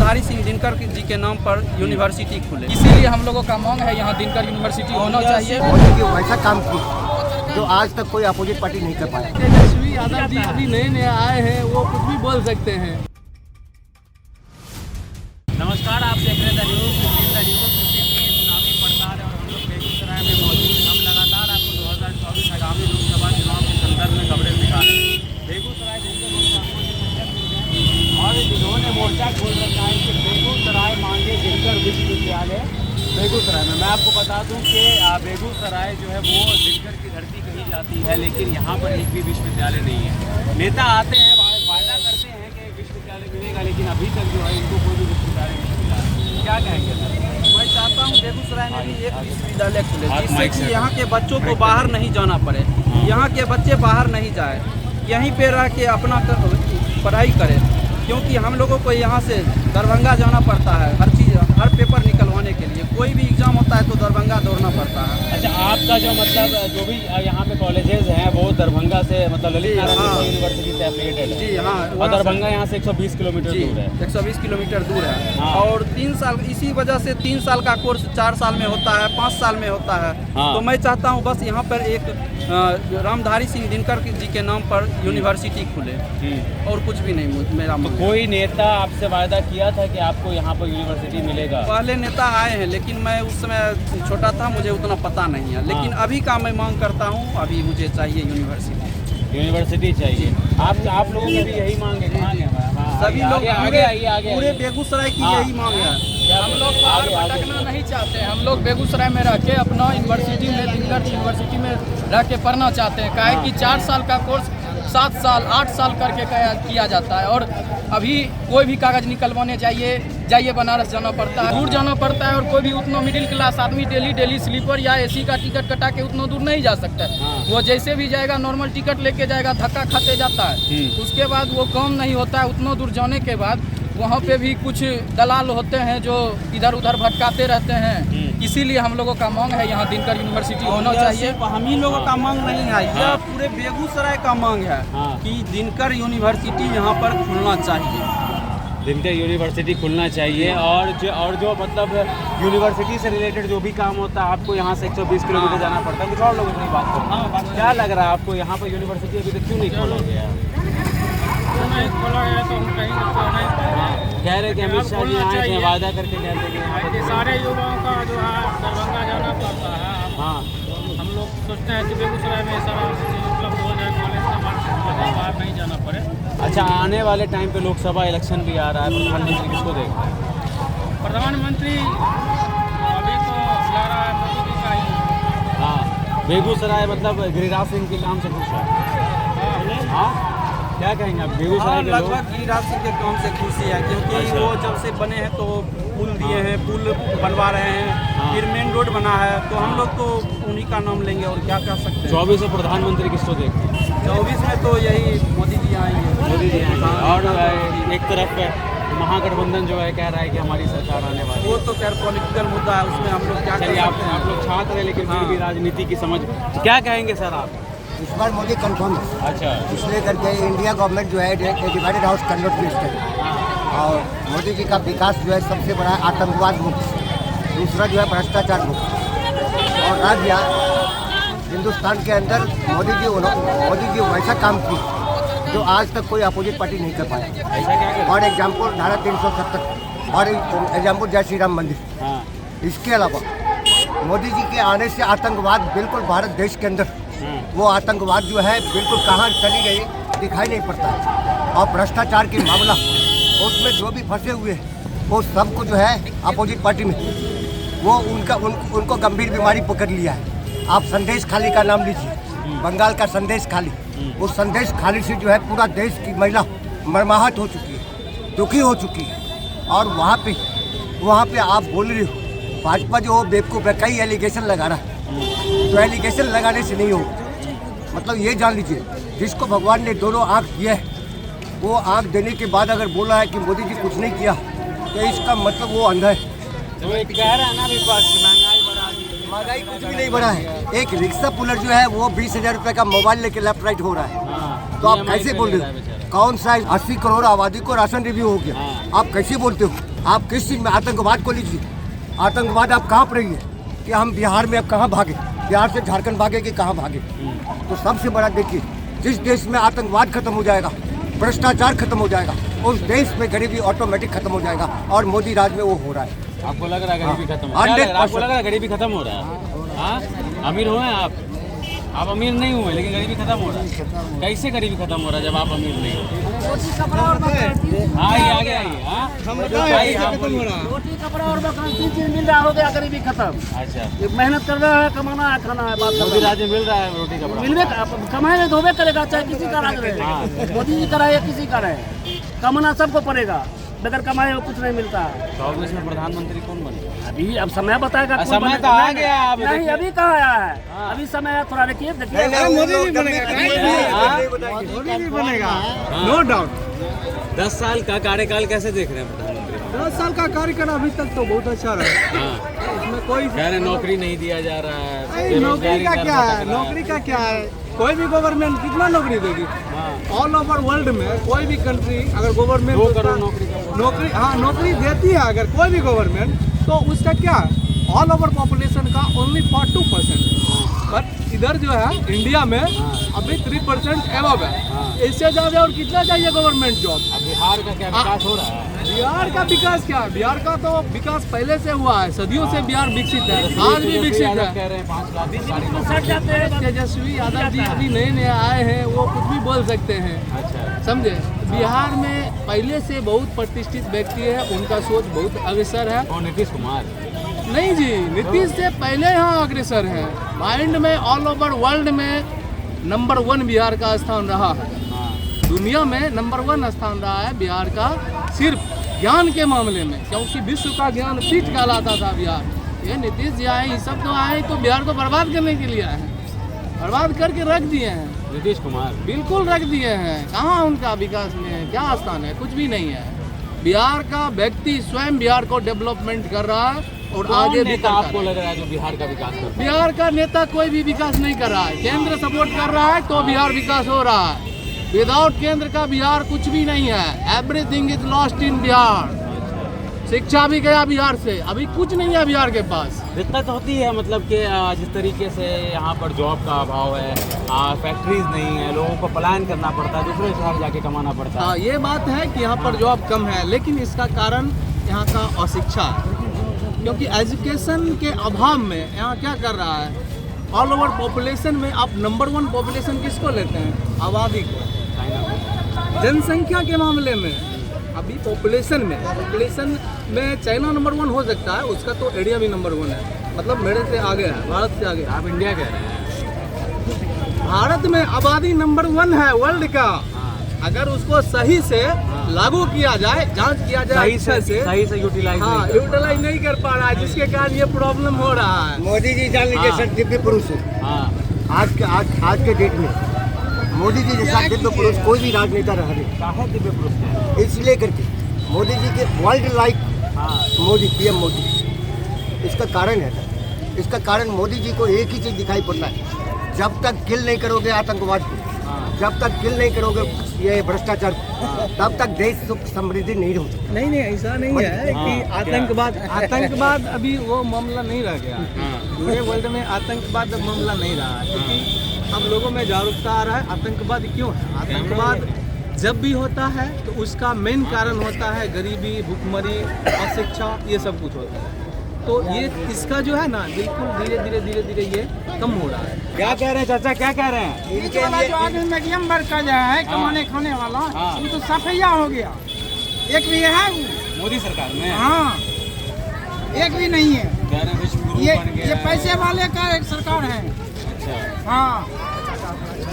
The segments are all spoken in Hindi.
रामधारी सिंह दिनकर जी के नाम पर यूनिवर्सिटी खुले, इसीलिए हम लोगों का मांग है यहाँ दिनकर यूनिवर्सिटी होना चाहिए। मोदी जी वैसा काम किया जो आज तक कोई अपोजिट पार्टी नहीं कर पाया। तेजस्वी यादव जी अभी नए आए हैं, वो कुछ भी बोल सकते हैं। नमस्कार, आप देख रहे हैं न्यूज़ 15 की चुनावी पड़ताल है और हम लोग बेगूसराय में मौजूद हैं। हम लगातार आपको 2024 आगामी लोकसभा चुनाव के संदर्भ में खबरें दिखा रहे हैं। बेगूसराय और जिन्होंने मोर्चा खोल रखा है कि बेगूसराय मांगे दिनकर विश्वविद्यालय बेगूसराय में। मैं आपको बता दूं कि बेगूसराय जो है वो दिनकर की धरती कही जाती है, लेकिन यहाँ पर एक भी विश्वविद्यालय नहीं है। नेता आते हैं, वायदा करते हैं कि विश्वविद्यालय मिलेगा, लेकिन अभी तक जो है इनको कोई भी विश्वविद्यालय नहीं मिला। क्या कहेंगे सर? मैं चाहता हूँ बेगूसराय में भी एक विश्वविद्यालय खुले, जिससे कि यहाँ के बच्चों को बाहर नहीं जाना पड़े, यहाँ के बच्चे बाहर नहीं जाए, यहीं पे रह के अपना पढ़ाई करें। क्योंकि हम लोगों को यहाँ से दरभंगा जाना पड़ता है, हर पेपर निकलवाने के लिए। कोई भी एग्जाम होता है तो दरभंगा दौड़ना पड़ता है। अच्छा, आपका जो मतलब जो भी यहाँ पे कॉलेजेस हैं वो दरभंगा से मतलब ललित नारायण यूनिवर्सिटी से एफिलिएटेड है? जी हाँ। और दरभंगा यहाँ से 120 किलोमीटर दूर है। 120 किलोमीटर दूर है। हाँ। और 3 साल, इसी वजह से 3 साल का कोर्स 4 साल में होता है, 5 साल में होता है। हाँ। तो मैं चाहता हूँ बस यहाँ पर एक रामधारी सिंह दिनकर जी के नाम पर यूनिवर्सिटी खुले, और कुछ भी नहीं मेरा तो कोई नेता आपसे वायदा किया था कि आपको यहाँ पर यूनिवर्सिटी मिलेगा? पहले नेता आए हैं, लेकिन मैं उस समय छोटा था, मुझे उतना पता नहीं है। लेकिन अभी का मैं मांग करता हूँ, अभी मुझे चाहिए यूनिवर्सिटी चाहिए। आप लोगों की भी यही मांग है? सभी लोग आगे पूरे बेगूसराय की यही मांग है। हम लोग बाहर भटकना नहीं चाहते। हम लोग बेगूसराय में रह के अपना यूनिवर्सिटी में, दिनकर यूनिवर्सिटी में रह के पढ़ना चाहते हैं। काहे कि 4 साल का कोर्स 7 साल 8 साल करके किया जाता है, और अभी कोई भी कागज़ निकलवाने जाइए बनारस जाना पड़ता है, दूर जाना पड़ता है। और कोई भी उतना मिडिल क्लास आदमी डेली स्लीपर या एसी का टिकट कटा के उतना दूर नहीं जा सकता है। वो जैसे भी जाएगा नॉर्मल टिकट लेके जाएगा, धक्का खाते जाता है। उसके बाद वो काम नहीं होता है। उतना दूर जाने के बाद वहाँ पे भी कुछ दलाल होते हैं जो इधर उधर भटकाते रहते हैं। इसीलिए हम लोगों का मांग है यहाँ दिनकर यूनिवर्सिटी होना चाहिए। हम ही लोगों का मांग नहीं है, यह पूरे बेगूसराय का मांग है कि दिनकर यूनिवर्सिटी यहाँ पर खुलना चाहिए। दिनकर यूनिवर्सिटी खुलना चाहिए। और जो मतलब यूनिवर्सिटी से रिलेटेड जो भी काम होता है, आपको यहाँ से 120 किलोमीटर जाना पड़ता है। कुछ और लोगों से बात करो, क्या लग रहा है आपको यहाँ पर यूनिवर्सिटी अभी तक क्यों नहीं खोला गया? नहीं खोला गया तो हम कहीं कह रहे कि अमित शाह जी आए थे, वादा करके कहते हैं कि यहाँ पर सारे युवाओं का जो है दरभंगा जाना पड़ता है। हाँ, हम लोग सोचते हैं कि बेगूसराय में सारा चीज़ उपलब्ध हो जाए, कॉलेज बाहर नहीं जाना पड़े। अच्छा, आने वाले टाइम पे लोकसभा इलेक्शन भी आ रहा है, प्रधानमंत्री किसको देख रहे हैं? प्रधानमंत्री अभी तो जा रहा है मोदी जी का ही। हाँ, बेगूसराय मतलब गिरिराज सिंह के काम से खुश है? हाँ, क्या कहेंगे आप बेगूसराय के लोग? लगभग गिरिराज सिंह के काम से खुशी है, क्योंकि वो जब से बने हैं तो पुल दिए हैं, पुल बनवा रहे हैं, फिर मेन रोड बना है, तो हम लोग तो उन्हीं का नाम लेंगे और क्या कर सकते हैं। 24 में प्रधानमंत्री किसको देखते हैं? 24 में तो यही मोदी जी आएंगे। मोदी जी आएंगे। और एक तरफ महागठबंधन जो है कह रहा है कि हमारी सरकार आने वाली है। वो तो खैर पॉलिटिकल मुद्दा है, उसमें हम लोग क्या कर चलिए, सकते हैं। आप लोग छात्र हैं, लेकिन फिर भी राजनीति की समझ, क्या कहेंगे सर आप? इस बार मोदी कंफर्म है। अच्छा, इसलिए करके इंडिया गवर्नमेंट जो है डिवाइडेड हाउस कन्वर्ट मिनिस्टर, और मोदी जी का विकास जो है सबसे बड़ा है आतंकवाद मुक्त, दूसरा जो है भ्रष्टाचार मुक्त। और राज्य हिंदुस्तान के अंदर मोदी जी वैसा काम किए जो आज तक कोई अपोजिट पार्टी नहीं कर पाया। ऐसा क्या करें? और एग्जाम्पल धारा 370, और एग्जाम्पल जय श्री राम मंदिर। हाँ, इसके अलावा मोदी जी के आने से आतंकवाद बिल्कुल भारत देश के अंदर वो आतंकवाद जो है बिल्कुल कहाँ चली गई दिखाई नहीं पड़ता। और भ्रष्टाचार की मामला, उसमें जो भी फंसे हुए हैं वो सबको जो है अपोजिट पार्टी में वो उनको गंभीर बीमारी पकड़ लिया है। आप संदेश खाली का नाम लीजिए, बंगाल का संदेश खाली, उस संदेश खाली से जो है पूरा देश की महिला मरमाहत हो चुकी है, दुखी हो चुकी है। और वहाँ पे आप बोल रहे हो भाजपा जो बेवकूफ़ है, कई एलिगेशन लगा रहा है, तो एलिगेशन लगाने से नहीं होगा। मतलब ये जान लीजिए, जिसको भगवान ने दोनों आँख दिए है, वो आँख देने के बाद अगर बोला है कि मोदी जी कुछ नहीं किया, तो इसका मतलब वो अंधा है। तो एक कह रहा है ना विपक्ष, महंगाई बढ़ा दी। महंगाई कुछ भी नहीं बढ़ा है। एक रिक्शा पुलर जो है वो 20,000 रुपये का मोबाइल लेके लेफ्ट राइट हो रहा है। तो आप कैसे बोल रहे हो? कौन सा 80 करोड़ आबादी को राशन रिव्यू हो गया, आप कैसे बोलते हो? आप किस चीज़ में, आतंकवाद को लीजिए, आतंकवाद आप कांप रही है कि हम बिहार में अब कहाँ भागे, बिहार से झारखंड भागे कि कहाँ भागे। तो सबसे बड़ा देखिए, जिस देश में आतंकवाद खत्म हो जाएगा, भ्रष्टाचार खत्म हो जाएगा, उस देश में गरीबी ऑटोमेटिक खत्म हो जाएगा, और मोदी राज में वो हो रहा है। आपको लग रहा है गरीबी खत्म हो रहा है? आपको लग रहा है गरीबी खत्म हो रहा है? हाँ, अमीर हुए आप अमीर नहीं हुए लेकिन गरीबी खत्म हो रहा है। कैसे गरीबी खत्म हो रहा है जब आप अमीर नहीं हो? आइए आगे आइए। हाँ, रोटी कपड़ा और मकान 3 चीज मिल रहा, हो गया गरीबी खत्म। अच्छा, ये मेहनत कर रहा है, कमाना है, खाना है, बात मोदी राज्य में मिल रहा है रोटी कपड़ा? मिलवे कमाएंगे तो होबे करेगा, चाहे किसी का राज रहे, मोदी जी का रहे या किसी का रहे, कमाना सबको पड़ेगा, बगैर कमाए हुए कुछ नहीं मिलता। 24 में प्रधानमंत्री कौन बने? अभी अब समय बताएगा कौन समय बनेगा। तो आ गया, अब नहीं देखिए। अभी कहाँ आया है, अभी समय है, थोड़ा देखिए मोदी जी बनेगा, नो डाउट। 10 साल का कार्यकाल कैसे देख रहे हैं प्रधानमंत्री? 10 साल का कार्यकाल अभी तक तो बहुत अच्छा रहा। हाँ, इसमें कोई कह रहे नौकरी नहीं दिया जा रहा है, नौकरी बेरोजगारी का दर क्या है, भटक रहा है। नौकरी का क्या है, कोई भी गवर्नमेंट कितना नौकरी देगी? ऑल ओवर वर्ल्ड में कोई भी कंट्री अगर गवर्नमेंट 2 करोड़ नौकरी का नौकरी, हाँ नौकरी देती है अगर कोई भी गवर्नमेंट, तो उसका क्या है, ऑल ओवर पॉपुलेशन का ओनली 42%, बट इधर जो है इंडिया में अभी 3% एबव है। इससे ज़्यादा और कितना चाहिए गवर्नमेंट जॉब? अब बिहार का क्या विकास हो रहा है? बिहार का विकास क्या है? बिहार का तो विकास पहले से हुआ है, सदियों से बिहार विकसित है, आज भी विकसित यादव है। कह रहे हैं 5 लाख सरकारी नौकरी। सट जाते हैं। तेजस्वी यादव जी अभी नए नए आए हैं, वो कुछ भी बोल सकते हैं, अच्छा, समझे। बिहार में पहले से बहुत प्रतिष्ठित व्यक्ति है, उनका सोच बहुत अग्रसर है। और नीतीश कुमार नहीं जी, नीतीश से पहले यहाँ अग्रसर है, माइंड में ऑल ओवर वर्ल्ड में नंबर 1 बिहार का स्थान रहा है, दुनिया में नंबर 1 स्थान रहा है बिहार का, सिर्फ ज्ञान के मामले में, क्योंकि विश्व का ज्ञान पीठ कहलाता था बिहार। ये नीतीश जी आए, ये सब तो आए तो बिहार को बर्बाद करने के लिए आए हैं, बर्बाद करके रख दिए हैं, नीतीश कुमार बिल्कुल रख दिए हैं। कहाँ उनका विकास में क्या स्थान है? कुछ भी नहीं है। बिहार का व्यक्ति स्वयं बिहार को डेवलपमेंट कर रहा है और आगे भी नेता करता आपको है। लग रहा है जो बिहार का विकास कर रहा है? बिहार का नेता कोई भी विकास नहीं कर रहा है, केंद्र सपोर्ट कर रहा है तो बिहार विकास हो रहा है, विदाउट केंद्र का बिहार कुछ भी नहीं है। Everything is lost in Bihar. शिक्षा भी गया बिहार से, अभी कुछ नहीं है बिहार के पास। दिक्कत होती है मतलब कि जिस तरीके से यहाँ पर जॉब का अभाव है, फैक्ट्रीज नहीं है, लोगों को पलायन करना पड़ता है, दूसरे शहर जाके कमाना पड़ता है। हाँ, ये बात है कि यहाँ पर जॉब कम है, लेकिन इसका कारण यहाँ का अशिक्षा है, क्योंकि एजुकेशन के अभाव में यहाँ क्या कर रहा है, ऑल ओवर पॉपुलेशन में आप नंबर 1 पॉपुलेशन किसको लेते हैं? आबादी को, जनसंख्या के मामले में। अभी पॉपुलेशन में चाइना नंबर 1 हो सकता है, उसका तो एरिया भी नंबर 1 है, मतलब मेरे से आगे है, भारत से आगे। आप इंडिया कह रहे हैं? भारत में आबादी नंबर 1 है वर्ल्ड का, अगर उसको सही से लागू किया जाए, जांच किया जाए अच्छे से, सही से यूटिलाइज हाँ यूटिलाइज नहीं कर पा रहा है, जिसके कारण ये प्रॉब्लम हो रहा है। मोदी जी जान लीजिए सर, दिव्य पुरुष है। हाँ, आज के डेट में मोदी जी जैसा दिव्य पुरुष कोई भी राजनेता रह रहे, काहे दिव्य पुरुष है? इसलिए करके मोदी जी के वर्ल्ड लाइक हाँ, मोदी, पीएम मोदी। इसका कारण है सर, इसका कारण मोदी जी को एक ही चीज़ दिखाई पड़ता है, जब तक किल नहीं करोगे आतंकवाद को, जब तक किल नहीं करोगे ये भ्रष्टाचार को, तब तक देश सुख समृद्धि नहीं हो सकता। नहीं ऐसा नहीं है कि आतंकवाद अभी वो मामला नहीं रह गया, पूरे वर्ल्ड में आतंकवाद अब मामला नहीं रहा है, क्योंकि अब लोगों में जागरूकता आ रहा है। आतंकवाद क्यों है? आतंकवाद जब भी होता है तो उसका मेन कारण होता है गरीबी, भूखमरी, अशिक्षा, ये सब कुछ होता है। तो ये इसका जो है ना, बिल्कुल धीरे धीरे ये कम हो रहा है। क्या कह रहे हैं चाचा, क्या कह रहे हैं? इनके वाला जो आगे मीडियम वर्ग का जो है कमाने खाने वाला, वो तो सफैया हो गया, एक भी है वो मोदी सरकार में? हाँ, एक भी नहीं है। कह रहे हैं विश्व गुरु ये बन गया ये है। पैसे वाले का एक सरकार है। अच्छा, हाँ,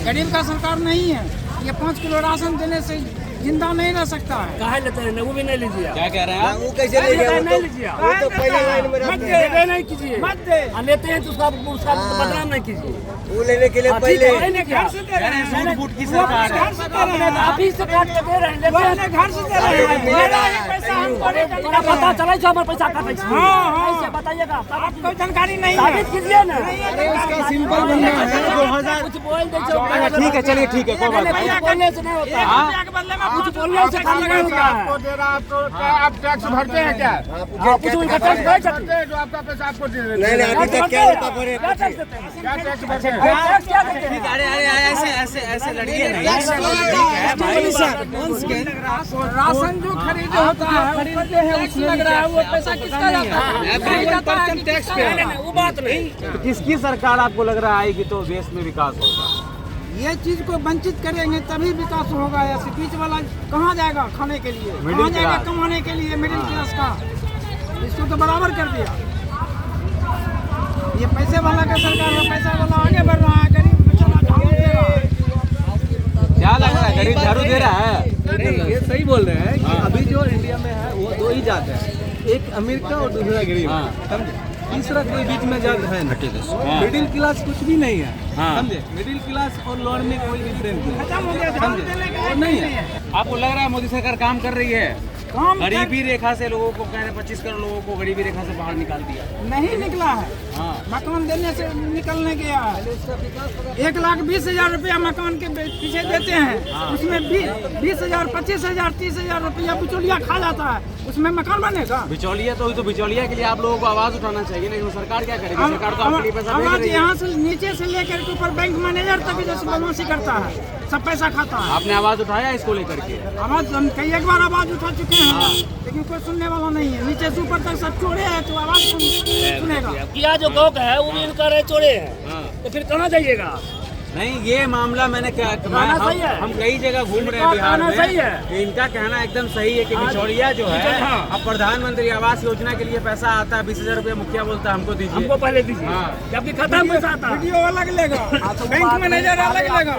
गरीब का सरकार नहीं है। ये 5 किलो राशन देने से जिंदा नहीं रह सकता है। काहे लेते हैं? वो भी नहीं लीजिए। क्या कह रहे हैं आप? वो कैसे ले गया? नहीं लीजिए, वो तो पहले लाइन में मत रहते हैं। दे नहीं कीजिए, मत दे। लेते हैं तो उसका बदनाम नहीं कीजिए। वो लेने के लिए हाँ, ठीक पहले है, नहीं क्या? घर से दे रहे हैं। सूट बूट की सरकार है। घर से दे रहे अपने हैं। आप ही से काट के दे रहे हैं, वो लेते अपने हैं। घर से दे रहे हैं। मेरा ही पैसा पता चला हमारे पैसा काटे ऐसे बताइएगा, आपको जानकारी नहीं साबित कीजिए ना। इसका सिंपल बनना है 2000। कुछ बोल दे ठीक है, चलिए ठीक है, कोई बात नहीं। बोलने से नहीं होता है, कुछ बोलने से काम नहीं होता है। आप टैक्स भरते हैं क्या? कुछ उनका टैक्स भर सकते हैं, जो आपका पैसा आपको दे देते नहीं अभी तक क्या रुपया भरे? क्या टैक्स देते हैं? क्या टैक्स भरते हैं? टैक्स क्या देते हैं? अरे ऐसे लड़िए नहीं। राशन जो खरीदे होता है खरीदते हैं, उसमें लग रहा है वो पैसा किसका जाता है? टैक्स पे वो बात नहीं। किसकी सरकार आपको लग रहा है कि तो देश में विकास होगा? ये चीज को वंचित करेंगे तभी विकास होगा। ऐसे बीच वाला कहाँ जाएगा खाने के लिए, मिडिल कहाँ जाएगा क्लास। कमाने के लिए? मिडिल क्लास का इसको तो बराबर कर दिया। ये पैसे वाला का सरकार है, पैसा वाला आगे बढ़ रहा है, गरीब बेचारा झाड़ू दे रहा है। क्या लग रहा है, गरीब झाड़ू दे रहा है? नहीं, ये सही बोल रहे हैं कि अभी जो इंडिया में है वो दो ही जात है, एक अमीर का और दूसरा गरीब, समझे? तीसरा कोई बीच में जात है नहीं। मिडिल क्लास कुछ भी नहीं है, समझे? मिडिल क्लास और लोअर में कोई डिफरेंस नहीं, समझे? वो नहीं है। आपको लग रहा है मोदी सरकार काम कर रही है? गरीबी रेखा से लोगों को कह रहे 25 करोड़ लोगों को गरीबी रेखा से बाहर निकाल दिया। नहीं निकला है, मकान देने से निकलने गया है। 1,20,000 रुपया मकान के पीछे देते हैं, उसमें 20,000, 25,000, 30,000 रुपया बिचौलिया खा जाता है, उसमें मकान बनेगा? बिचौलिया तो बिचौलिया के लिए आप लोगों को आवाज उठाना चाहिए, लेकिन सरकार क्या करेगी? सरकार तो आपके लिए पैसा भेज आवाज रही है। यहाँ से नीचे से लेकर के ऊपर बैंक मैनेजर तक जैसे बदमाशी करता है, सब पैसा खाता है। आपने आवाज उठाया इसको लेकर के? आवाज हम कई एक बार आवाज उठा चुके हैं, लेकिन कोई सुनने वाला नहीं है। नीचे से ऊपर तक सब चोरे हैं, तो आवाज कौन सुनेगा? किया जो गाँव का है वो भी इनका रहे चोरे हैं, तो फिर कहाँ जाइएगा? नहीं, ये मामला मैंने क्या सही है। हम कई जगह घूम रहे हैं बिहार में, सही है। इनका कहना एकदम सही है कि बिचौलिया जो है, अब प्रधानमंत्री आवास योजना के लिए पैसा आता है 20,000 रुपया, मुखिया बोलता है हमको दीजिए, हमको पहले दीजिए, जबकि खाता में पैसा आता है। वीडियो अलग लेगा, बैंक मैनेजर अलग लेगा।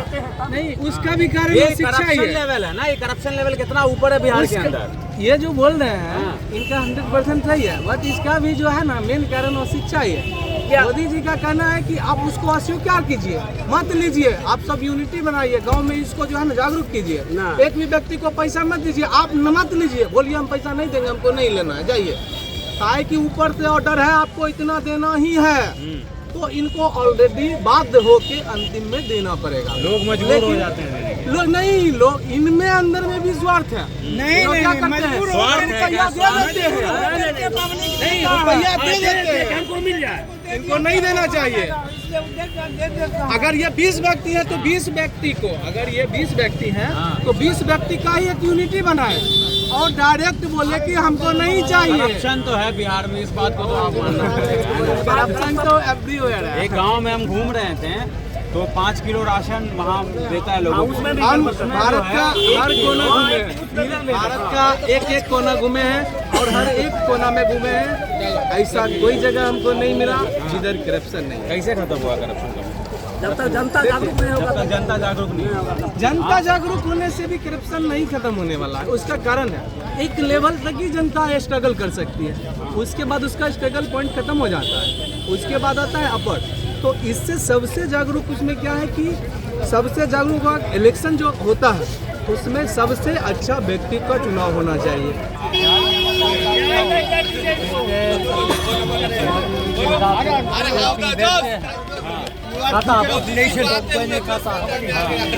नहीं, उसका भी कारण ये शिक्षा ही करप्शन है। लेवल है ना, ये करप्शन लेवल कितना ऊपर है बिहार के अंदर। ये जो बोल रहे हैं इनका 100% सही है, बट इसका भी जो है ना मेन कारण वो शिक्षा ही है। मोदी जी का कहना है कि आप उसको अस्वीकार कीजिए, मत लीजिए, आप सब यूनिटी बनाइए, गांव में इसको जो है ना जागरूक कीजिए। एक भी व्यक्ति को पैसा मत दीजिए, आप मत लीजिए, बोलिए हम पैसा नहीं देंगे, हमको नहीं लेना है, जाइए। काहे कि ऊपर से ऑर्डर है, आपको इतना देना ही है, तो इनको ऑलरेडी बाध्य होके अंतिम में देना पड़ेगा। लोग मजबूर हो जाते हैं। लोग नहीं, लोग इनमें अंदर में भी स्वार्थ है। नहीं, क्या करते हैं? स्वार्थ है रुपया क्या? दे देते हैं, नहीं रुपया दे देते हैं, हमको मिल जाए, इनको नहीं देना चाहिए। अगर ये 20 व्यक्ति है तो 20 व्यक्ति को, अगर ये 20 व्यक्ति हैं तो 20 व्यक्ति का ही एक यूनिटी बनाए और डायरेक्ट बोले कि हमको नहीं चाहिए। करप्शन तो है बिहार में, इस बात को तो आप मानना पड़ेगा। करप्शन तो एवरीवेयर है। एक गांव में हम घूम रहे थे तो 5 किलो राशन वहाँ देता है लोगों को। हम भारत का हर कोना घूमे हैं, भारत का एक कोना घूमे हैं और हर एक कोना में घूमे हैं, ऐसा कोई जगह हमको नहीं मिला जिधर करप्शन नहीं है। कैसे खत्म हुआ करप्शन का? जब तक जनता जागरूक नहीं होगा। जब तक जनता जागरूक नहीं होगा। जनता जागरूक होने से भी करप्शन नहीं खत्म होने वाला है। उसका कारण है एक लेवल तक ही जनता स्ट्रगल कर सकती है, उसके बाद उसका स्ट्रगल पॉइंट खत्म हो जाता है, उसके बाद आता है अपर। तो इससे सबसे जागरूक उसमें क्या है कि सबसे जागरूक इलेक्शन जो होता है उसमें सबसे अच्छा व्यक्ति का चुनाव होना चाहिए। खाता नहीं से कोई नहीं खाता,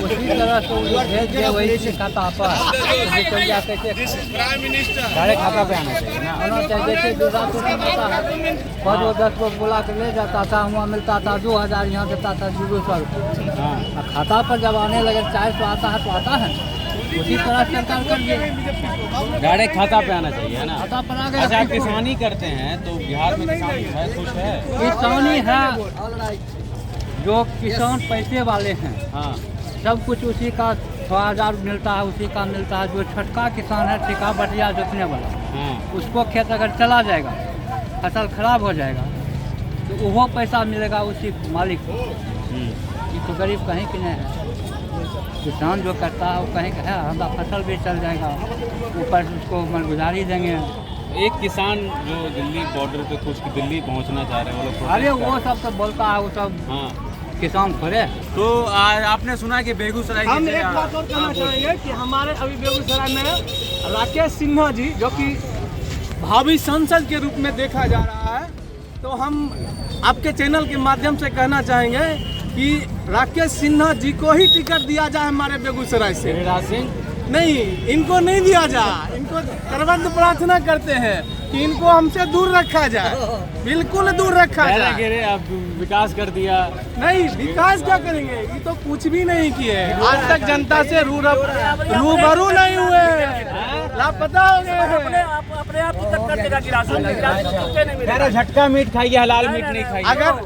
उसी तरह से वो भेज दिया वही से खाता पर सारे खाता पे आना चाहिए ना, आना चाहिए। जैसे गुजरात में होता है 5 वो 10 को बुला के ले जाता था, वहाँ मिलता था 2,000, यहाँ देता था 200 रुपये। खाता पर जब आने लगे 400 आता है तो आता है, उसी तरह सरकार कर दिए, डायरेक्ट खाता पे आना चाहिए, है ना? खाता पर आ अच्छा, गया। किसानी करते हैं तो बिहार में किसान है, खुश है? किसानी है, जो किसान पैसे वाले हैं हाँ, सब कुछ उसी का 6,000 मिलता है, उसी का मिलता है। जो छोटका किसान है ठेका बटिया जोतने वाला, हाँ। उसको खेत अगर चला जाएगा, फसल खराब हो जाएगा तो वो पैसा मिलेगा उसी मालिक को। ये तो गरीब कहीं कि नहीं है। किसान जो करता है वो कहीं का है, हमारा फसल भी चल जाएगा, ऊपर उसको मलगुजारी देंगे। एक किसान जो दिल्ली बॉर्डर पे कुछ दिल्ली पहुंचना चाह रहे हैं वो लोग अरे वो सब तो बोलता है, वो सब हाँ, किसान खड़े। तो आपने सुना कि बेगूसराय हम की एक बात और कहना चाहेंगे कि हमारे अभी बेगूसराय में राकेश सिन्हा जी जो कि भावी सांसद के रूप में देखा जा रहा है, तो हम आपके चैनल के माध्यम से कहना चाहेंगे कि राकेश सिन्हा जी को ही टिकट दिया जाए हमारे बेगूसराय से। गिरिराज सिंह नहीं, इनको नहीं दिया जाए। इनको करबद्ध प्रार्थना करते हैं कि इनको हमसे दूर रखा जाए, बिल्कुल दूर रखा जाए। गिरे अब विकास कर दिया। नहीं, विकास क्या करेंगे, ये तो कुछ भी नहीं किए। आज तक जनता से रूबरू नहीं हुए, लापता हो गए हैं। अपने आप टिकट कर देगा गिराज सिंह का, गिराज सिंह को क्यों नहीं मिलेगा? झटका मीट खाइए, हलाल मीट नहीं खाइए।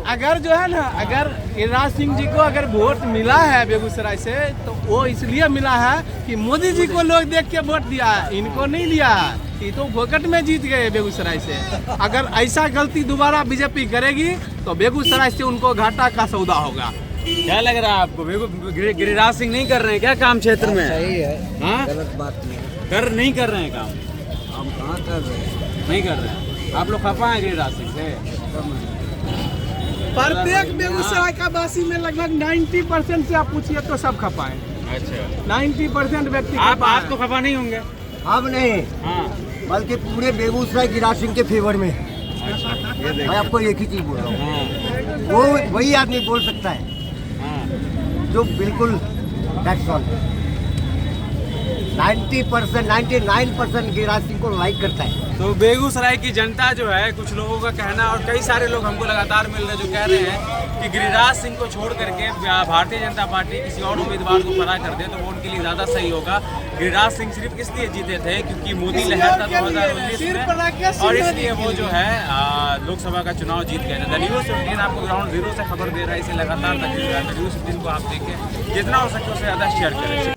अगर जो है ना, अगर गिरिराज सिंह जी को अगर वोट मिला है बेगूसराय से, तो वो इसलिए मिला है कि मोदी जी को लोग देख के वोट दिया है, इनको नहीं दिया है। ये तो फोकट में जीत गए बेगूसराय से। अगर ऐसा गलती दोबारा बीजेपी करेगी तो बेगूसराय से उनको घाटा का सौदा होगा। क्या लग रहा है आपको? गिरिराज सिंह नहीं कर रहे हैं क्या काम क्षेत्र में? सही है, हाँ? गलत बात नहीं है। नहीं कर रहे हैं काम? हम कहाँ कर रहे हैं? नहीं कर रहे हैं। आप लोग खपा हैं गिरिराज सिंह से? प्रत्येक बेगूसराय का वासी में लगभग 90% से आप पूछिए तो सब खपा है। अच्छा, 90% व्यक्ति आप तो खपा नहीं होंगे? हम नहीं, हाँ, बल्कि पूरे बेगूसराय गिरिराज सिंह के फेवर में। मैं आपको एक ही चीज बोल रहा हूँ, हाँ, वो वही आदमी बोल सकता है हाँ। जो बिल्कुल टैक्स ऑन 90%, 99% गिरिराज सिंह को लाइक करता है। तो बेगूसराय की जनता जो है, कुछ लोगों का कहना, और कई सारे लोग हमको लगातार मिल रहे हैं जो कह रहे हैं कि गिरिराज सिंह को छोड़ करके भारतीय जनता पार्टी किसी और उम्मीदवार को खड़ा कर दे तो वो उनके लिए ज़्यादा सही होगा। गिरिराज सिंह सिर्फ इसलिए जीते थे क्योंकि मोदी लहर था 2019 में, और इसलिए वो जो है लोकसभा का चुनाव जीत गए थे। द न्यूज़ 15 आपको ग्राउंड जीरो से खबर दे रहा है, इसे लगातार द न्यूज़ 15 को आप देखें, जितना हो सके उससे ज़्यादा शेयर करें।